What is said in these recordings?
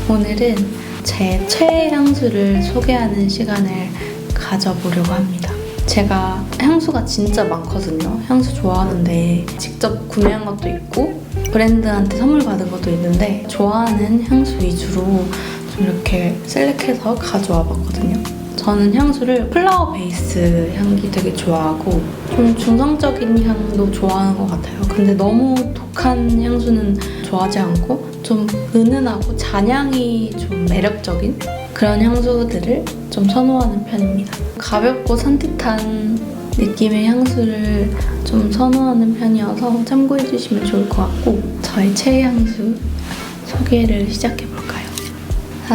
오늘은 제 최애 향수를 소개하는 시간을 가져보려고 합니다. 제가 향수가 진짜 많거든요. 향수 좋아하는데 직접 구매한 것도 있고 브랜드한테 선물 받은 것도 있는데 좋아하는 향수 위주로 좀 이렇게 셀렉해서 가져와 봤거든요. 저는 향수를 플라워 베이스 향기 되게 좋아하고 좀 중성적인 향도 좋아하는 것 같아요. 근데 너무 독한 향수는 좋아하지 않고 좀 은은하고 잔향이 좀 매력적인 그런 향수들을 좀 선호하는 편입니다. 가볍고 산뜻한 느낌의 향수를 좀 선호하는 편이어서 참고해주시면 좋을 것 같고 저의 최애 향수 소개를 시작해볼까요?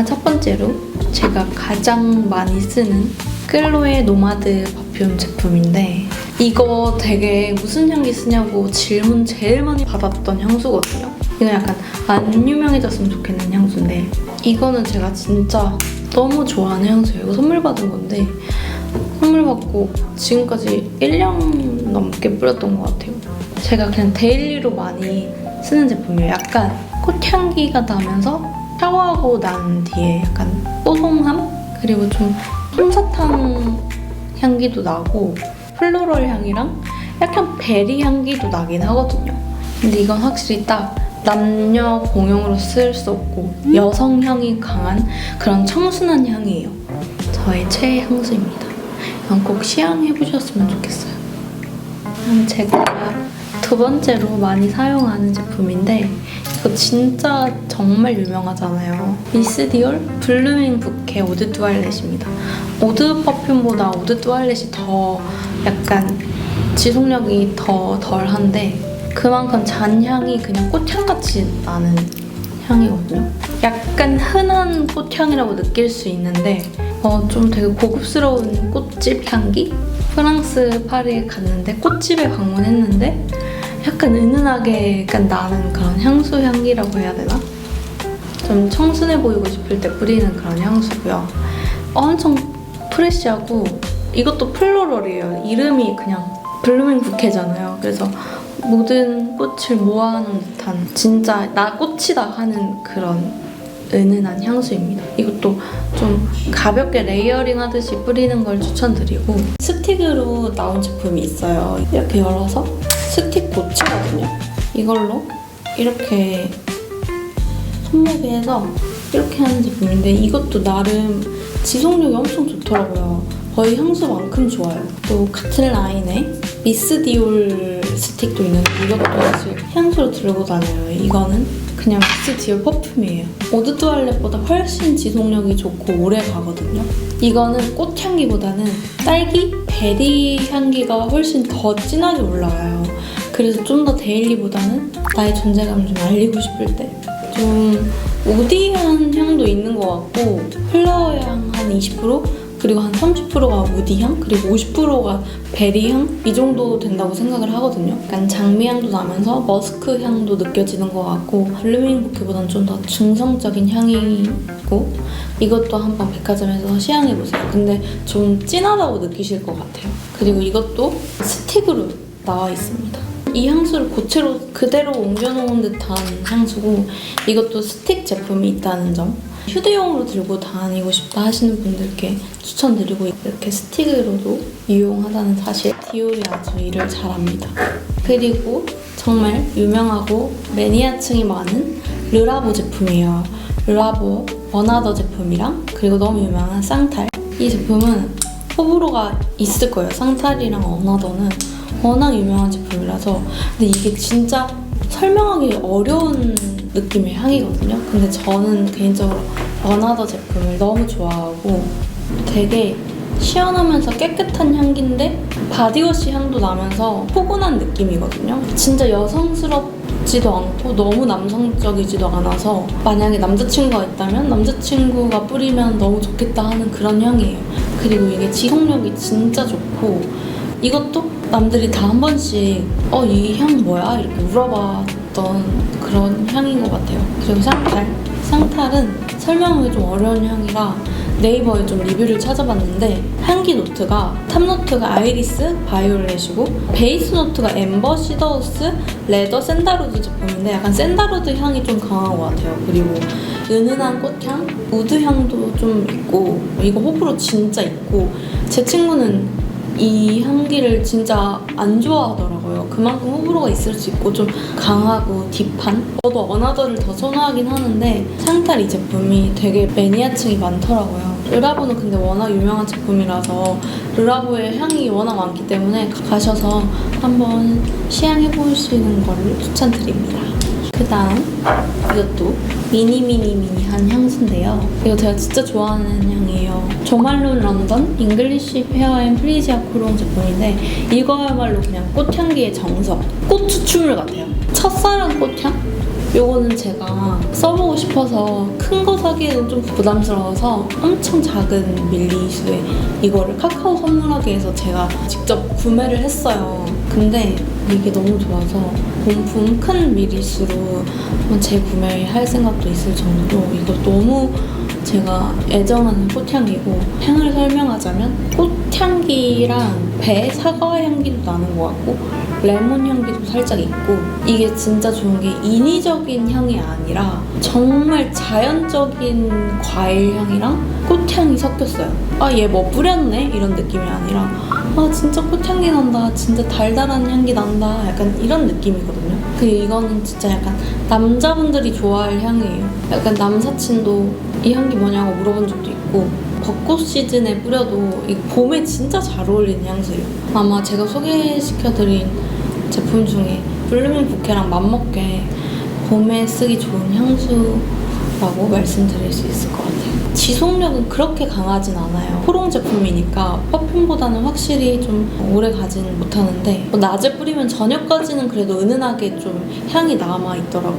첫 번째로 제가 가장 많이 쓰는 클로에 노마드 퍼퓸 제품인데 이거 되게 무슨 향기 쓰냐고 질문 제일 많이 받았던 향수거든요. 이건 약간 안 유명해졌으면 좋겠는 향수인데 이거는 제가 진짜 너무 좋아하는 향수예요. 이거 선물 받은 건데 선물 받고 지금까지 1년 넘게 뿌렸던 것 같아요. 제가 그냥 데일리로 많이 쓰는 제품이에요. 약간 꽃향기가 나면서 샤워하고 난 뒤에 약간 뽀송함? 그리고 좀 솜사탕 향기도 나고 플로럴 향이랑 약간 베리 향기도 나긴 하거든요. 근데 이건 확실히 딱 남녀 공용으로 쓸 수 없고 여성 향이 강한 그런 청순한 향이에요. 저의 최애 향수입니다. 이건 꼭 시향해보셨으면 좋겠어요. 제가 두 번째로 많이 사용하는 제품인데 이거 진짜 정말 유명하잖아요. 미스 디올 블루밍 부케 오드 투알렛입니다. 오드 퍼퓸보다 오드 투알렛이 더 약간 지속력이 더 덜한데 그만큼 잔향이 그냥 꽃향같이 나는 향이거든요. 약간 흔한 꽃향이라고 느낄 수 있는데 좀 되게 고급스러운 꽃집 향기? 프랑스 파리에 갔는데 꽃집에 방문했는데 약간 은은하게 약간 나는 그런 향수 향기라고 해야 되나? 좀 청순해 보이고 싶을 때 뿌리는 그런 향수고요. 엄청 프레쉬하고 이것도 플로럴이에요. 이름이 그냥 블루밍 부케잖아요. 그래서 모든 꽃을 모아놓은 듯한 진짜 나 꽃이다 하는 그런 은은한 향수입니다. 이것도 좀 가볍게 레이어링 하듯이 뿌리는 걸 추천드리고 스틱으로 나온 제품이 있어요. 이렇게 열어서 스틱 고치거든요. 이걸로 이렇게 손목에 해서 이렇게 하는 제품인데 이것도 나름 지속력이 엄청 좋더라고요. 거의 향수만큼 좋아요. 또 같은 라인에 미스 디올 스틱도 있는데 이것도 사실 향수로 들고 다녀요. 이거는 그냥 미스 디올 퍼퓸이에요. 오드 투알렛보다 훨씬 지속력이 좋고 오래 가거든요. 이거는 꽃향기보다는 딸기, 베리 향기가 훨씬 더 진하게 올라와요. 그래서 좀 더 데일리보다는 나의 존재감을 좀 알리고 싶을 때 좀 우디한 향도 있는 것 같고 플라워 향 한 20%? 그리고 한 30%가 우디향, 그리고 50%가 베리향? 이 정도 된다고 생각을 하거든요. 약간 장미향도 나면서 머스크 향도 느껴지는 것 같고 블루밍 부케보다는 좀 더 중성적인 향이고 이것도 한번 백화점에서 시향해보세요. 근데 좀 진하다고 느끼실 것 같아요. 그리고 이것도 스틱으로 나와 있습니다. 이 향수를 고체로 그대로 옮겨놓은 듯한 향수고 이것도 스틱 제품이 있다는 점 휴대용으로 들고 다니고 싶다 하시는 분들께 추천드리고 이렇게 스틱으로도 유용하다는 사실 디올이 아주 일을 잘합니다. 그리고 정말 유명하고 매니아층이 많은 르라보 제품이에요. 르라보 어나더 제품이랑 그리고 너무 유명한 쌍탈 이 제품은 호불호가 있을 거예요. 쌍탈이랑 어나더는 워낙 유명한 제품이라서 근데 이게 진짜 설명하기 어려운 느낌의 향이거든요. 근데 저는 개인적으로 어나더 제품을 너무 좋아하고 되게 시원하면서 깨끗한 향기인데 바디워시 향도 나면서 포근한 느낌이거든요. 진짜 여성스럽지도 않고 너무 남성적이지도 않아서 만약에 남자친구가 있다면 남자친구가 뿌리면 너무 좋겠다 하는 그런 향이에요. 그리고 이게 지속력이 진짜 좋고 이것도 남들이 다 한 번씩 이 향 뭐야? 이렇게 물어봤던 그런 향인 것 같아요. 그리고 쌍탈은 설명하기 좀 어려운 향이라 네이버에 좀 리뷰를 찾아봤는데 향기 노트가 탑 노트가 아이리스, 바이올렛이고 베이스 노트가 엠버, 시더우스, 레더, 샌다루드 제품인데 약간 샌다루드 향이 좀 강한 것 같아요. 그리고 은은한 꽃향, 우드 향도 좀 있고 이거 호불호 진짜 있고 제 친구는 이 향기를 진짜 안 좋아하더라고요. 그만큼 호불호가 있을 수 있고 좀 강하고 딥한? 저도 어나더를 더 선호하긴 하는데 샹탈 이 제품이 되게 매니아층이 많더라고요. 르라보는 근데 워낙 유명한 제품이라서 르라보의 향이 워낙 많기 때문에 가셔서 한번 시향해보시는 걸 추천드립니다. 그 다음 이것도 미니한 향수인데요. 이거 제가 진짜 좋아하는 향이에요. 조말론 런던 잉글리쉬 페어 앤 프리지아 코롱 제품인데 이거야말로 그냥 꽃향기의 정석, 꽃 추출물 같아요. 첫사랑 꽃향? 요거는 제가 써보고 싶어서 큰 거 사기에는 좀 부담스러워서 엄청 작은 밀리수에 이거를 카카오 선물하기 위해서 제가 직접 구매를 했어요. 근데 이게 너무 좋아서 본품 큰 미리수로 재구매할 생각도 있을 정도로 이거 너무 제가 애정하는 꽃향기고 향을 설명하자면 꽃향기랑 배, 사과 향기도 나는 것 같고 레몬 향기도 살짝 있고 이게 진짜 좋은 게 인위적인 향이 아니라 정말 자연적인 과일 향이랑 꽃향이 섞였어요. 아, 얘 뭐 뿌렸네? 이런 느낌이 아니라 아, 진짜 꽃향기 난다. 진짜 달달한 향기 난다. 약간 이런 느낌이거든요. 그리고 이거는 진짜 약간 남자분들이 좋아할 향이에요. 약간 남사친도 이 향기 뭐냐고 물어본 적도 있고 벚꽃 시즌에 뿌려도 이 봄에 진짜 잘 어울리는 향수예요. 아마 제가 소개시켜드린 제품 중에 블루밍 부케랑 맞먹게 봄에 쓰기 좋은 향수라고 말씀드릴 수 있을 것 같아요. 지속력은 그렇게 강하진 않아요. 코롱 제품이니까 퍼퓸보다는 확실히 좀 오래 가지는 못하는데 낮에 뿌리면 저녁까지는 그래도 은은하게 좀 향이 남아있더라고요.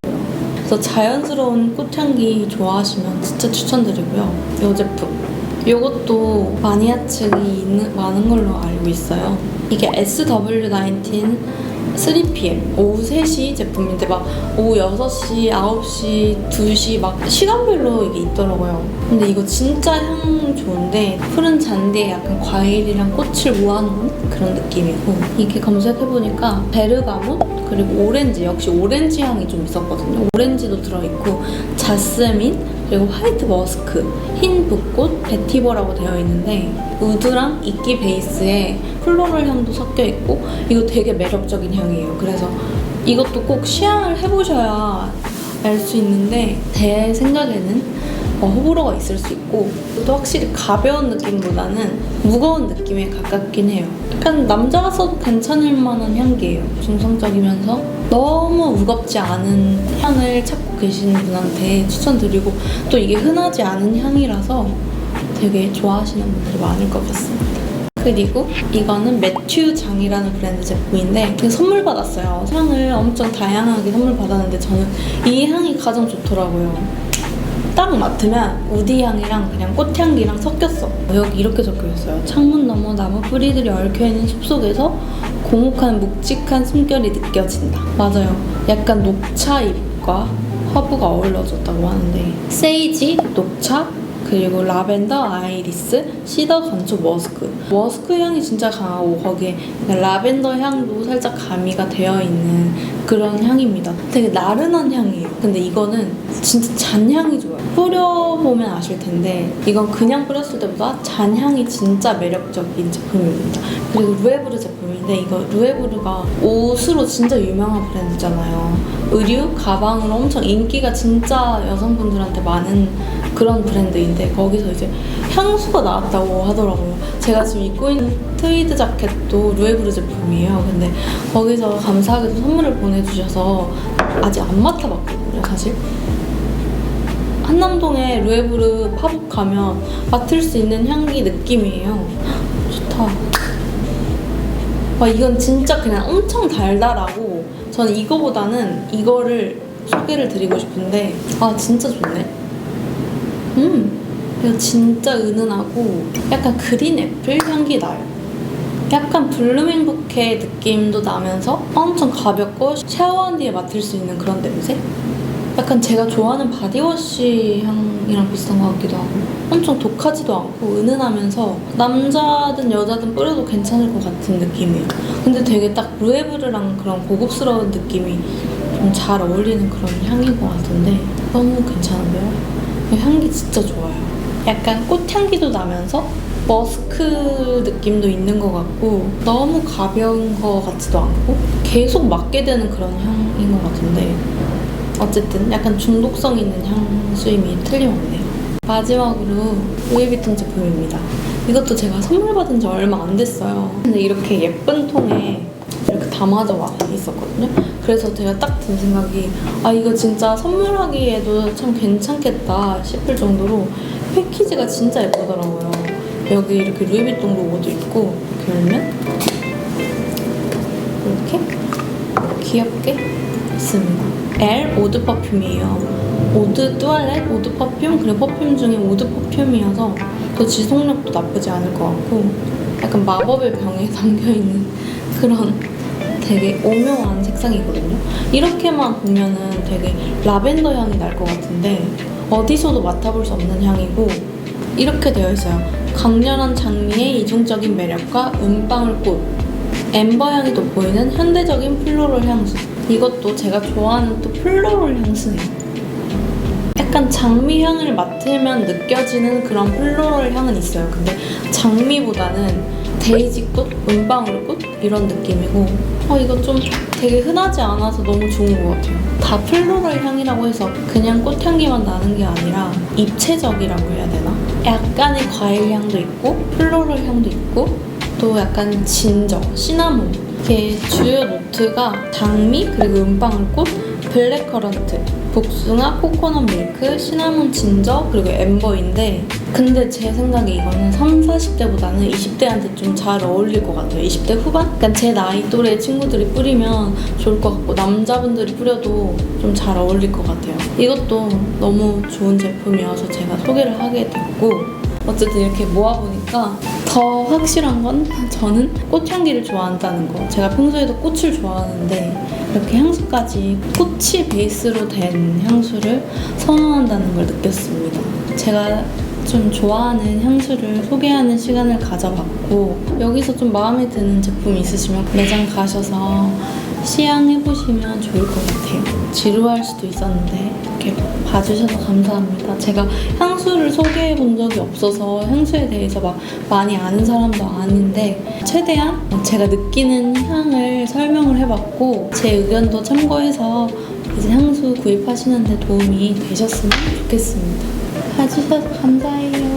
그래서 자연스러운 꽃향기 좋아하시면 진짜 추천드리고요. 이 제품 이것도 마니아층이 많은 걸로 알고 있어요. 이게 SW19 3PM 오후 3시 제품인데 막 오후 6시, 9시, 2시 막 시간별로 이게 있더라고요. 근데 이거 진짜 향 좋은데 푸른 잔디에 약간 과일이랑 꽃을 모아놓은 그런 느낌이고 이게 검색해보니까 베르가못 그리고 오렌지, 역시 오렌지 향이 좀 있었거든요. 오렌지도 들어있고 자스민 그리고 화이트 머스크, 흰 붓꽃, 베티버라고 되어 있는데 우드랑 이끼 베이스에 플로럴 향도 섞여 있고 이거 되게 매력적인 향이에요. 그래서 이것도 꼭 시향을 해보셔야 알 수 있는데 제 생각에는 호불호가 있을 수 있고 또 확실히 가벼운 느낌보다는 무거운 느낌에 가깝긴 해요. 약간 남자가 써도 괜찮을 만한 향기예요. 중성적이면서 너무 무겁지 않은 향을 찾고 계시는 분한테 추천드리고 또 이게 흔하지 않은 향이라서 되게 좋아하시는 분들이 많을 것 같습니다. 그리고 이거는 매튜 장이라는 브랜드 제품인데 선물 받았어요. 향을 엄청 다양하게 선물 받았는데 저는 이 향이 가장 좋더라고요. 딱 맡으면 우디 향이랑 그냥 꽃향기랑 섞였어. 여기 이렇게 적혀있어요. 창문 너머 나무 뿌리들이 얽혀있는 숲속에서 고목한 묵직한 숨결이 느껴진다. 맞아요. 약간 녹차 잎과 허브가 어우러졌다고 하는데 세이지, 녹차, 그리고 라벤더, 아이리스, 시더, 건초, 머스크 향이 진짜 강하고 거기에 라벤더 향도 살짝 가미가 되어 있는 그런 향입니다. 되게 나른한 향이에요. 근데 이거는 진짜 잔향이 좋아요. 뿌려보면 아실 텐데 이건 그냥 뿌렸을 때보다 잔향이 진짜 매력적인 제품입니다. 그리고 루에브르 제품인데 이거 루에브르가 옷으로 진짜 유명한 브랜드잖아요. 의류, 가방으로 엄청 인기가 진짜 여성분들한테 많은 그런 브랜드인데 거기서 이제 향수가 나왔다고 하더라고요. 제가 지금 입고 있는 트위드 자켓도 루에브르 제품이에요. 근데 거기서 감사하게도 선물을 보내주셔서 아직 안 맡아봤거든요, 사실. 한남동에 루에브르 팝업 가면 맡을 수 있는 향기 느낌이에요. 좋다. 와, 이건 진짜 그냥 엄청 달달하고 저는 이거보다는 이거를 소개를 드리고 싶은데 아, 진짜 좋네. 이거 진짜 은은하고 약간 그린 애플 향기 나요. 약간 블루밍 부케 느낌도 나면서 엄청 가볍고 샤워한 뒤에 맡을 수 있는 그런 냄새? 약간 제가 좋아하는 바디워시 향이랑 비슷한 것 같기도 하고 엄청 독하지도 않고 은은하면서 남자든 여자든 뿌려도 괜찮을 것 같은 느낌이에요. 근데 되게 딱 루에브르랑 그런 고급스러운 느낌이 좀 잘 어울리는 그런 향인 것 같은데 너무 괜찮은데요? 향기 진짜 좋아요. 약간 꽃향기도 나면서 머스크 느낌도 있는 것 같고 너무 가벼운 것 같지도 않고 계속 맡게 되는 그런 향인 것 같은데 어쨌든 약간 중독성 있는 향수임이 틀림없네요. 마지막으로 루이비통 제품입니다. 이것도 제가 선물 받은 지 얼마 안 됐어요. 근데 이렇게 예쁜 통에 이렇게 담아져 와 있었거든요. 그래서 제가 딱 든 생각이 이거 진짜 선물하기에도 참 괜찮겠다 싶을 정도로 패키지가 진짜 예쁘더라고요. 여기 이렇게 루이비통 로고도 있고 이렇게 열면 이렇게 귀엽게 있습니다. 엘 오드 퍼퓸이에요. 오드 뚜알렛, 오드 퍼퓸, 그리고 퍼퓸 중에 오드 퍼퓸이어서 또 지속력도 나쁘지 않을 것 같고 약간 마법의 병에 담겨있는 그런 되게 오묘한 색상이거든요. 이렇게만 보면은 되게 라벤더 향이 날 것 같은데 어디서도 맡아볼 수 없는 향이고 이렇게 되어 있어요. 강렬한 장미의 이중적인 매력과 은방울꽃, 엠버 향이 돋보이는 현대적인 플로럴 향수. 이것도 제가 좋아하는 또 플로럴 향수예요. 약간 장미 향을 맡으면 느껴지는 그런 플로럴 향은 있어요. 근데 장미보다는 데이지꽃, 은방울꽃 이런 느낌이고 이거 좀 되게 흔하지 않아서 너무 좋은 것 같아요. 다 플로럴 향이라고 해서 그냥 꽃향기만 나는 게 아니라 입체적이라고 해야 되나? 약간의 과일 향도 있고 플로럴 향도 있고 또 약간 진저, 시나몬 이게 주요 노트가 장미, 그리고 은방울꽃, 블랙커런트, 복숭아, 코코넛 밀크, 시나몬 진저, 그리고 엠버인데 근데 제 생각에 이거는 30, 40대보다는 20대한테 좀 잘 어울릴 것 같아요. 20대 후반? 그러니까 제 나이 또래 친구들이 뿌리면 좋을 것 같고 남자분들이 뿌려도 좀 잘 어울릴 것 같아요. 이것도 너무 좋은 제품이어서 제가 소개를 하게 됐고 어쨌든 이렇게 모아보니까 더 확실한 건 저는 꽃향기를 좋아한다는 거. 제가 평소에도 꽃을 좋아하는데 이렇게 향수까지 꽃이 베이스로 된 향수를 선호한다는 걸 느꼈습니다. 제가 좀 좋아하는 향수를 소개하는 시간을 가져봤고 여기서 좀 마음에 드는 제품이 있으시면 매장 가셔서 시향해보시면 좋을 것 같아요. 지루할 수도 있었는데 이렇게 봐주셔서 감사합니다. 제가 향수를 소개해본 적이 없어서 향수에 대해서 막 많이 아는 사람도 아닌데 최대한 제가 느끼는 향을 설명을 해봤고 제 의견도 참고해서 이제 향수 구입하시는 데 도움이 되셨으면 좋겠습니다. 봐주셔서 감사해요.